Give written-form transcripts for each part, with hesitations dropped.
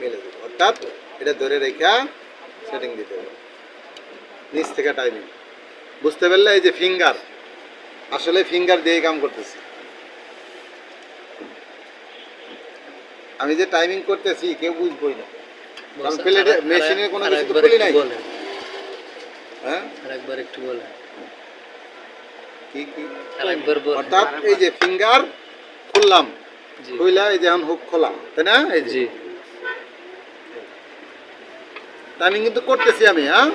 মেলে দেবো, অর্থাৎ এটা ধরে রেখা সেটিং দিতে হবে নিচ থেকে টাইমিং। বুঝতে পারলে? এই যে ফিঙ্গার, আসলে ফিঙ্গার দিয়ে কাম করতেছি আমি, যে টাইমিং করতেছি কেউ বুঝবই না, কারণ প্লেটে মেশিনের কোনো কিছু তো খুলি নাই। হ্যাঁ, আরেকবার একটু বলেন। কি কি? আরেকবার বলেন। অর্থাৎ এই যে ফিঙ্গার খুললাম, খুইলা এই যে এখন হুক খোলা, তাই না? এই যে টাইমিং কিন্তু করতেছি আমি। হ্যাঁ,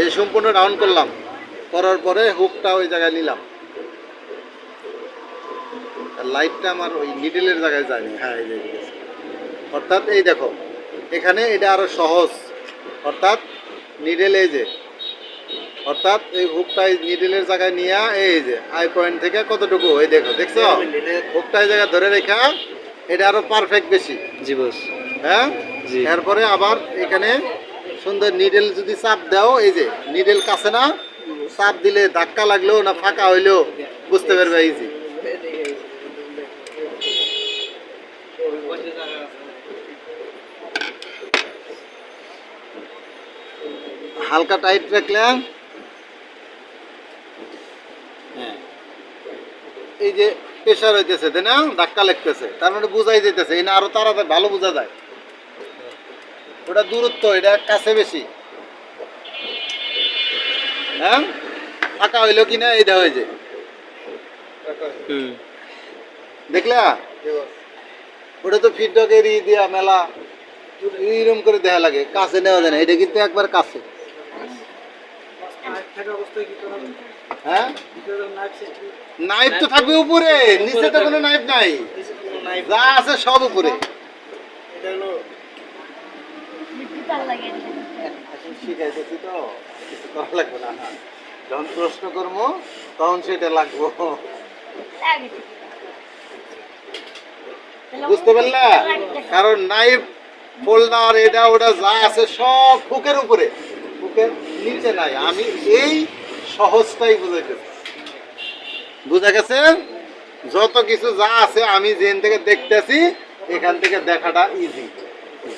এই সম্পূর্ণ ডাউন করলাম, করার পরে হুকটা ওই জায়গায় নিলাম। লাইটটা আমার ওই নিডেলের জায়গায় যায়নি। হ্যাঁ, এই যে অর্থাৎ এই দেখো এখানে এটা আরো সহজ, অর্থাৎ নিডেল এই যে, অর্থাৎ এই হুকটা নিডেলের জায়গায় নিয়ে এই যে আই পয়েন্ট থেকে কতটুকু, এই দেখো, দেখছো হুকটা এই জায়গায় ধরে রেখা, এটা আরো পারফেক্ট বেশি। জি বস। হ্যাঁ, এরপরে আবার এখানে সুন্দর নিডেল যদি চাপ দাও, এই যে নিডেল কাছে না, চাপ দিলে ধাক্কা লাগলেও না ফাঁকা হইলেও বুঝতে পারবে ইজি। হালকা টাইট রাখলে হ্যাঁ, এই যে প্রেশার হইতেছে, তাই না, ধাক্কা লাগতেছে, তার মানে বুঝাই যেতেছে এই না, আরো তাড়াতাড়ি ভালো বোঝা যায়। ওটা দূরত্ব, এটা কাছে বেশি। হ্যাঁ, ফাঁকা হইলো কিনা এই দেখা হয়েছে, দেখলা? ওটা তো ফিডব্যাকের দিয়া মেলা এইরকম করে দেখা লাগে, কাছে নেওয়া যায় না, এটা কিন্তু একবার কাছে। হ্যাঁ, নাইফ তো থাকবে উপরে, নিচে তো কোনো নাইফ নাই, যা আছে সব উপরে। এখন শিখাইতেছি তো, কিছু করা লাগবে না, যখন প্রশ্ন করবো তখন সেটা লাগবো। বুঝতে পারলা? কারণ নাইফ ফোল্ডার এটা ওটা যা আছে সব হুকের উপরে, হুকের নিচে নাই। আমি এই সহজটাই বুঝাইতেছি, বুঝা গেছে? যত কিছু যা আছে আমি যেখান থেকে দেখতেছি এখান থেকে দেখাটা ইজি,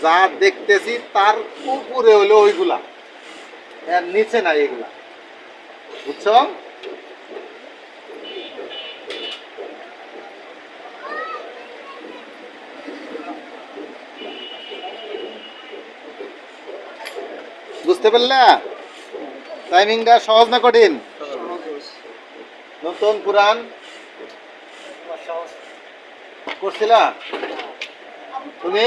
যা দেখতেছি তার উপরে হলো ওইগুলা, এর নিচে নাই এগুলা। বুঝছো? বুঝতে পারলা? টাইমিংটা সহজ না কঠিন? নতুন পুরান করছিলা তুমি?